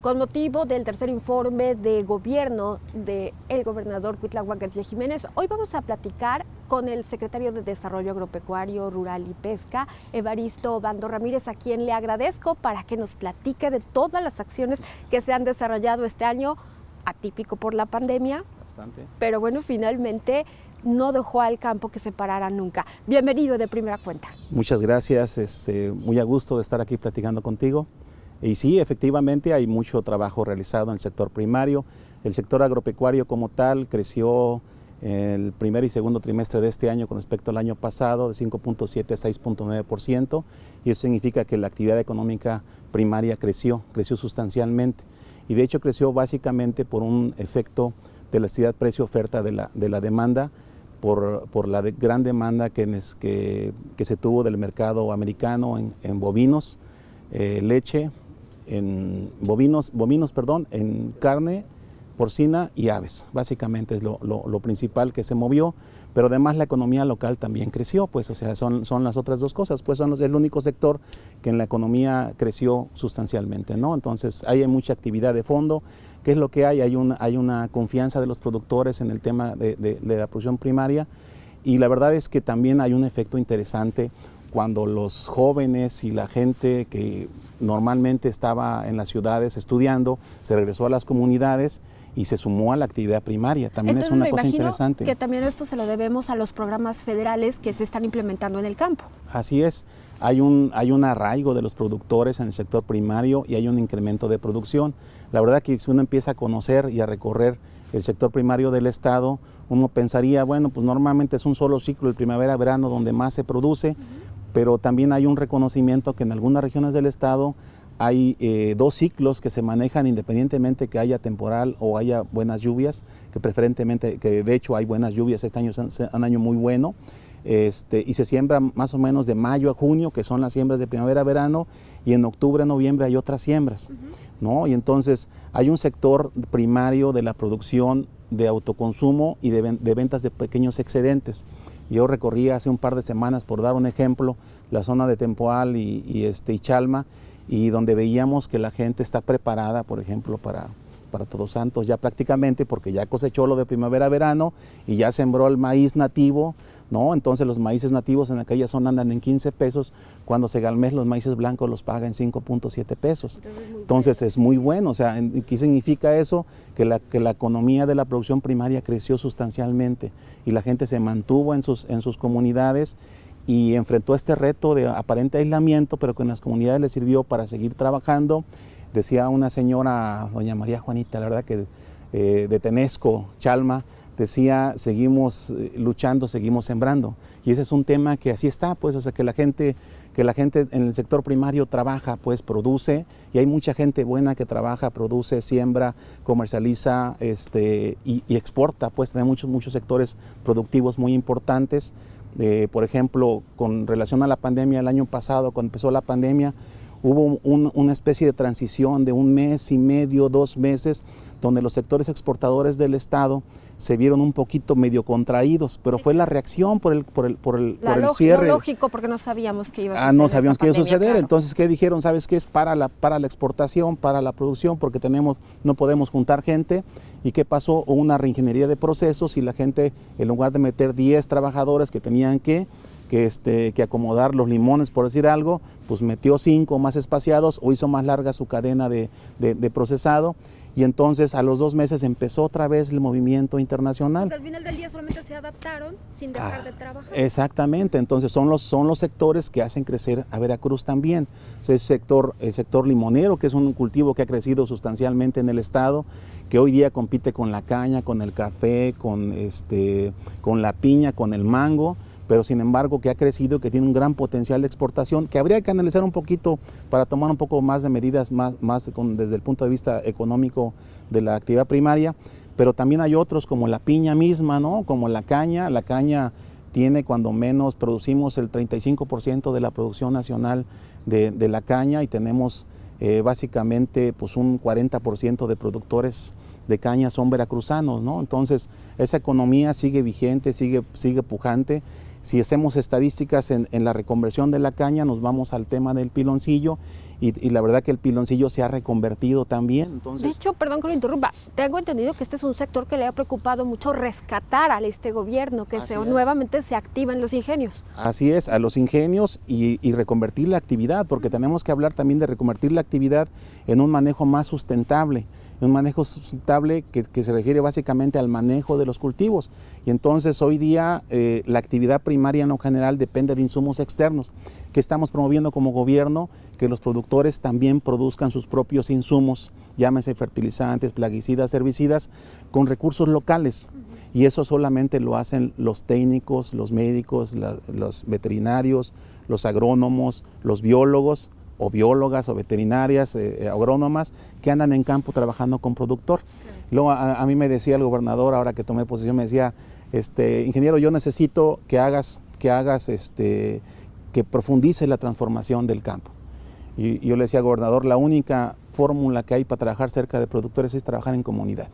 Con motivo del tercer informe de gobierno del gobernador Cuitláhuac García Jiménez, hoy vamos a platicar con el secretario de Desarrollo Agropecuario, Rural y Pesca, Evaristo Bando Ramírez, a quien le agradezco para que nos platique de todas las acciones que se han desarrollado este año, atípico por la pandemia. Bastante. Pero bueno, finalmente no dejó al campo que se parara nunca. Bienvenido de primera cuenta. Muchas gracias, muy a gusto de estar aquí platicando contigo. Y sí, efectivamente hay mucho trabajo realizado en el sector primario. El sector agropecuario como tal creció el primer y segundo trimestre de este año con respecto al año pasado de 5.7 a 6.9%, y eso significa que la actividad económica primaria creció sustancialmente. Y de hecho creció básicamente por un efecto de elasticidad precio-oferta de la demanda, por la gran demanda que se tuvo del mercado americano en bovinos, leche, en en carne porcina y aves. Básicamente es lo principal que se movió, pero además la economía local también creció, pues, o sea, son las otras dos cosas, pues es el único sector que en la economía creció sustancialmente, ¿no? Entonces hay mucha actividad de fondo. ¿Qué es lo que hay? Hay una confianza de los productores en el tema de la producción primaria, y la verdad es que también hay un efecto interesante cuando los jóvenes y la gente que normalmente estaba en las ciudades estudiando se regresó a las comunidades y se sumó a la actividad primaria. También entonces, es una cosa interesante. Que también esto se lo debemos a los programas federales que se están implementando en el campo. Así es, hay un arraigo de los productores en el sector primario y hay un incremento de producción. La verdad que si uno empieza a conocer y a recorrer el sector primario del estado, uno pensaría, bueno, pues normalmente es un solo ciclo, el primavera-verano, donde más se produce, pero también hay un reconocimiento que en algunas regiones del estado hay dos ciclos que se manejan independientemente que haya temporal o haya buenas lluvias, que de hecho hay buenas lluvias. Este año es un año muy bueno, y se siembra más o menos de mayo a junio, que son las siembras de primavera-verano, y en octubre, noviembre hay otras siembras, ¿no? Y entonces hay un sector primario de la producción de autoconsumo y de ventas de pequeños excedentes. Yo recorrí hace un par de semanas, por dar un ejemplo, la zona de Tempoal y Chalma, y donde veíamos que la gente está preparada, por ejemplo, para Todos Santos ya prácticamente, porque ya cosechó lo de primavera-verano y ya sembró el maíz nativo, ¿no? Entonces los maíces nativos en aquella zona andan en 15 pesos, cuando se galmez los maíces blancos los paga en 5.7 pesos. Entonces es muy bueno. O sea, ¿qué significa eso? Que la economía de la producción primaria creció sustancialmente y la gente se mantuvo en sus comunidades y enfrentó este reto de aparente aislamiento, pero que en las comunidades les sirvió para seguir trabajando. Decía una señora, doña María Juanita, la verdad que de Tenesco, Chalma, decía, seguimos luchando, seguimos sembrando. Y ese es un tema que así está, pues, o sea, que la gente en el sector primario trabaja, pues, produce, y hay mucha gente buena que trabaja, produce, siembra, comercializa, y exporta, pues, tenemos muchos sectores productivos muy importantes. Por ejemplo, con relación a la pandemia, el año pasado, cuando empezó la pandemia, hubo una especie de transición de 1 mes y medio, 2 meses, donde los sectores exportadores del estado se vieron un poquito medio contraídos, pero sí, fue la reacción por el cierre. Lo lógico, porque no sabíamos qué iba a suceder. No sabíamos qué iba a suceder, claro. Entonces, ¿qué dijeron? ¿Sabes qué? Es para la exportación, para la producción, porque no podemos juntar gente. ¿Y qué pasó? Hubo una reingeniería de procesos y la gente, en lugar de meter 10 trabajadores que tenían que acomodar los limones, por decir algo, pues metió 5 más espaciados o hizo más larga su cadena de procesado, y entonces a los 2 meses empezó otra vez el movimiento internacional. Pues al final del día solamente se adaptaron sin dejar de trabajar. Exactamente, entonces son los sectores que hacen crecer a Veracruz también. El sector limonero, que es un cultivo que ha crecido sustancialmente en el estado, que hoy día compite con la caña, con el café, con la piña, con el mango, pero sin embargo que ha crecido, que tiene un gran potencial de exportación, que habría que analizar un poquito para tomar un poco más de medidas desde el punto de vista económico de la actividad primaria, pero también hay otros como la piña misma, ¿no? Como la caña. La caña tiene, cuando menos, producimos el 35% de la producción nacional de la caña, y tenemos básicamente pues un 40% de productores de caña son veracruzanos, ¿no? Entonces esa economía sigue vigente, sigue pujante. Si hacemos estadísticas en la reconversión de la caña, nos vamos al tema del piloncillo y la verdad que el piloncillo se ha reconvertido también. Entonces, de hecho, perdón que lo interrumpa, tengo entendido que este es un sector que le ha preocupado mucho rescatar a este gobierno, que nuevamente se activa en los ingenios. Así es, a los ingenios y reconvertir la actividad, porque tenemos que hablar también de reconvertir la actividad en un manejo más sustentable. Un manejo sustentable que se refiere básicamente al manejo de los cultivos. Y entonces hoy día la actividad primaria en lo general depende de insumos externos, que estamos promoviendo como gobierno, que los productores también produzcan sus propios insumos, llámese fertilizantes, plaguicidas, herbicidas, con recursos locales. Y eso solamente lo hacen los técnicos, los médicos, los veterinarios, los agrónomos, los biólogos, o biólogas o veterinarias, agrónomas, que andan en campo trabajando con productor. Luego a mí me decía el gobernador, ahora que tomé posición, me decía, ingeniero, yo necesito que profundice la transformación del campo. Y yo le decía al gobernador, la única fórmula que hay para trabajar cerca de productores es trabajar en comunidad.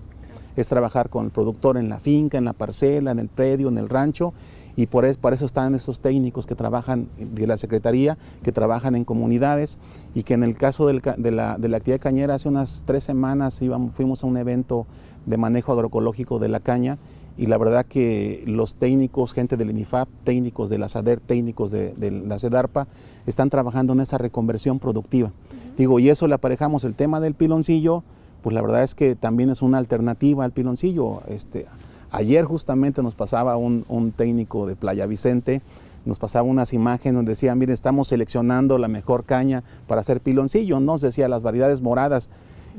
Es trabajar con el productor en la finca, en la parcela, en el predio, en el rancho, y por eso están esos técnicos que trabajan de la Secretaría, que trabajan en comunidades, y que en el caso de la actividad cañera, hace unas 3 semanas fuimos a un evento de manejo agroecológico de la caña, y la verdad que los técnicos, gente del INIFAP, técnicos de la SADER, técnicos de la SEDARPA, están trabajando en esa reconversión productiva. Digo, y eso le aparejamos el tema del piloncillo, pues la verdad es que también es una alternativa al piloncillo. Ayer justamente nos pasaba un técnico de Playa Vicente, nos pasaba unas imágenes donde decía, mire, estamos seleccionando la mejor caña para hacer piloncillo, nos decía las variedades moradas.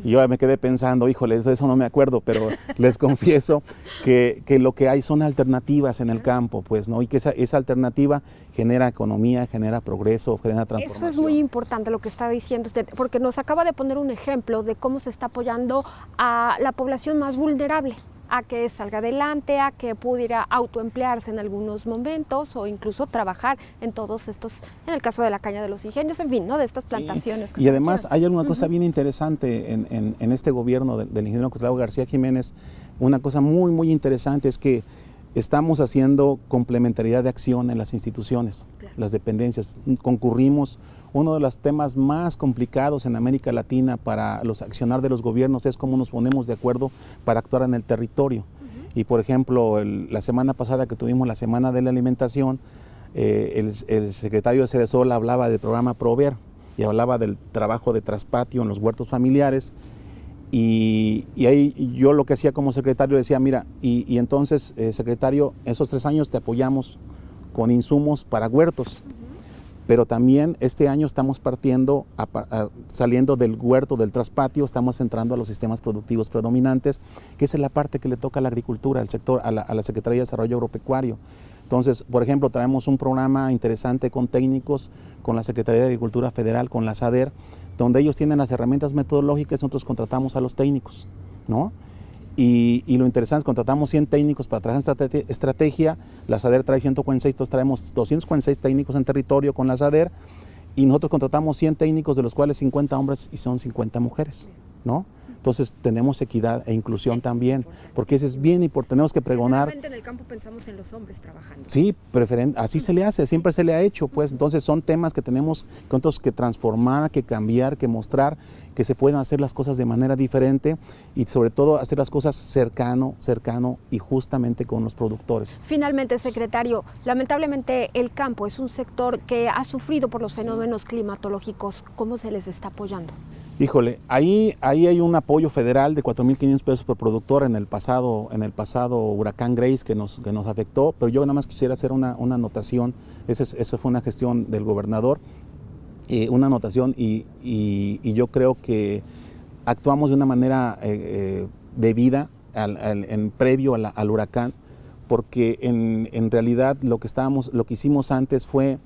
Y yo me quedé pensando, híjole, de eso no me acuerdo, pero les confieso que lo que hay son alternativas en el campo, pues, ¿no? Y que esa alternativa genera economía, genera progreso, genera transformación. Eso es muy importante lo que está diciendo usted, porque nos acaba de poner un ejemplo de cómo se está apoyando a la población más vulnerable, a que salga adelante, a que pudiera autoemplearse en algunos momentos o incluso trabajar en todos estos, en el caso de la caña de los ingenios, en fin, ¿no? De estas plantaciones. Sí. Y además hay alguna cosa bien interesante en este gobierno del ingeniero Cuitlahua García Jiménez. Una cosa muy, muy interesante es que estamos haciendo complementariedad de acción en las instituciones, las dependencias. Concurrimos. Uno de los temas más complicados en América Latina para los accionar de los gobiernos es cómo nos ponemos de acuerdo para actuar en el territorio. Y por ejemplo, la semana pasada que tuvimos la Semana de la Alimentación, el secretario de Sedesol hablaba del programa Prover y hablaba del trabajo de traspatio en los huertos familiares. Y ahí yo lo que hacía como secretario decía, mira, y entonces, secretario, esos 3 años te apoyamos con insumos para huertos. Pero también este año estamos partiendo, saliendo del huerto, del traspatio, estamos entrando a los sistemas productivos predominantes, que esa es la parte que le toca a la agricultura, al sector, a la Secretaría de Desarrollo Agropecuario. Entonces, por ejemplo, traemos un programa interesante con técnicos, con la Secretaría de Agricultura Federal, con la SADER, donde ellos tienen las herramientas metodológicas, nosotros contratamos a los técnicos, ¿no? Y lo interesante es que contratamos 100 técnicos para trabajar en estrategia, la SADER trae 146, entonces traemos 246 técnicos en territorio con la SADER, y nosotros contratamos 100 técnicos, de los cuales 50 hombres y son 50 mujeres, ¿no? Entonces tenemos equidad e inclusión también, porque eso es bien importante, tenemos que pregonar. En el campo pensamos en los hombres trabajando. Sí, así se le hace, siempre se le ha hecho, pues. Entonces son temas que tenemos que transformar, que cambiar, que mostrar, que se pueden hacer las cosas de manera diferente y sobre todo hacer las cosas cercano y justamente con los productores. Finalmente, secretario, lamentablemente el campo es un sector que ha sufrido por los fenómenos climatológicos. ¿Cómo se les está apoyando? Híjole, ahí hay un apoyo federal de 4,500 pesos por productor en el pasado huracán Grace que nos afectó, pero yo nada más quisiera hacer una anotación. Esa fue una gestión del gobernador, una anotación y yo creo que actuamos de una manera debida en previo al huracán, porque en realidad lo que hicimos antes fue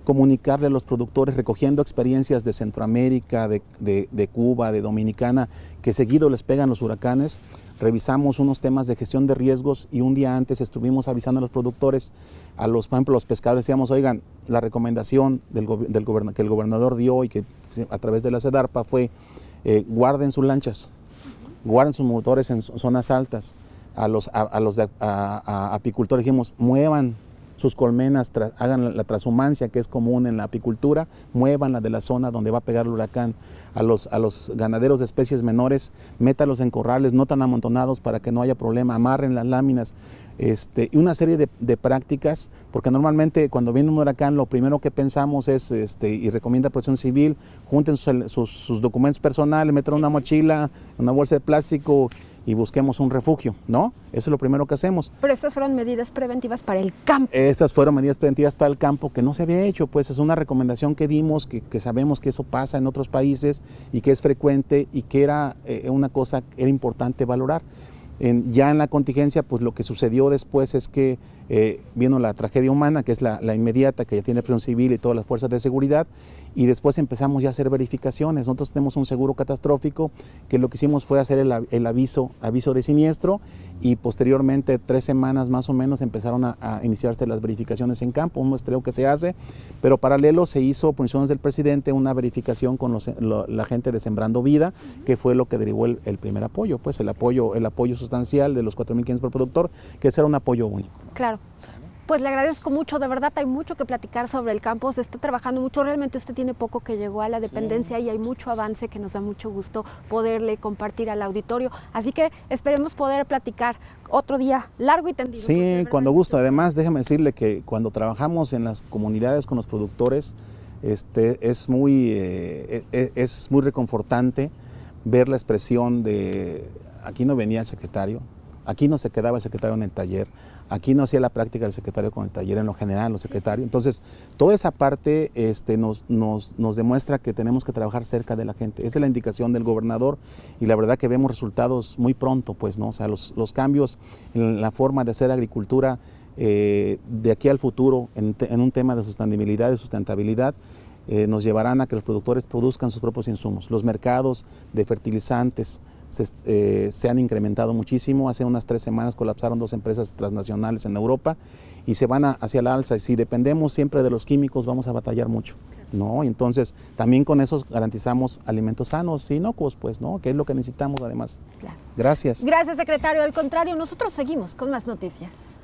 comunicarle a los productores, recogiendo experiencias de Centroamérica, de Cuba, de Dominicana, que seguido les pegan los huracanes. Revisamos unos temas de gestión de riesgos y un día antes estuvimos avisando a los productores, por ejemplo, los pescadores, decíamos, oigan, la recomendación que el gobernador dio y que a través de la SEDARPA fue, guarden sus lanchas, guarden sus motores en zonas altas. A los apicultores dijimos, muevan sus colmenas, hagan la transhumancia que es común en la apicultura, muévanla de la zona donde va a pegar el huracán. A los ganaderos de especies menores, métalos en corrales no tan amontonados para que no haya problema, amarren las láminas. Y una serie de prácticas, porque normalmente cuando viene un huracán lo primero que pensamos es, y recomienda Protección Civil, junten sus documentos personales, metan una mochila, una bolsa de plástico y busquemos un refugio, ¿no? Eso es lo primero que hacemos. Pero estas fueron medidas preventivas para el campo. Estas fueron medidas preventivas para el campo que no se había hecho, pues es una recomendación que dimos, que sabemos que eso pasa en otros países y que es frecuente y que era una cosa que era importante valorar. Ya en la contingencia, pues lo que sucedió después es que vino la tragedia humana, que es la inmediata, que ya tiene Protección Civil y todas las fuerzas de seguridad, y después empezamos ya a hacer verificaciones. Nosotros tenemos un seguro catastrófico, que lo que hicimos fue hacer el aviso de siniestro, y posteriormente 3 semanas más o menos empezaron a iniciarse las verificaciones en campo, un muestreo que se hace, pero paralelo se hizo por instrucciones del presidente una verificación con la gente de Sembrando Vida, que fue lo que derivó el primer apoyo, pues el apoyo sustancial de los 4.500 por productor, que ese era un apoyo único. Claro. Pues le agradezco mucho, de verdad hay mucho que platicar sobre el campo, se está trabajando mucho, realmente usted tiene poco que llegó a la dependencia y hay mucho avance que nos da mucho gusto poderle compartir al auditorio, así que esperemos poder platicar otro día largo y tendido. Sí, cuando gusto. Además, déjame decirle que cuando trabajamos en las comunidades con los productores, es muy reconfortante ver la expresión de aquí no venía el secretario, aquí no se quedaba el secretario en el taller, aquí no hacía la práctica del secretario con el taller, en lo general los secretarios. Sí. Entonces, toda esa parte nos demuestra que tenemos que trabajar cerca de la gente. Esa es la indicación del gobernador y la verdad que vemos resultados muy pronto, pues, ¿no? O sea, los cambios en la forma de hacer agricultura de aquí al futuro en un tema de sostenibilidad y sustentabilidad nos llevarán a que los productores produzcan sus propios insumos. Los mercados de fertilizantes se han incrementado muchísimo. Hace unas 3 semanas colapsaron 2 empresas transnacionales en Europa y se van hacia la alza. Y si dependemos siempre de los químicos, vamos a batallar mucho, ¿no? Y entonces, también con eso garantizamos alimentos sanos y inocuos, pues, ¿no? Que es lo que necesitamos además. Claro. Gracias. Gracias, secretario. Al contrario, nosotros seguimos con más noticias.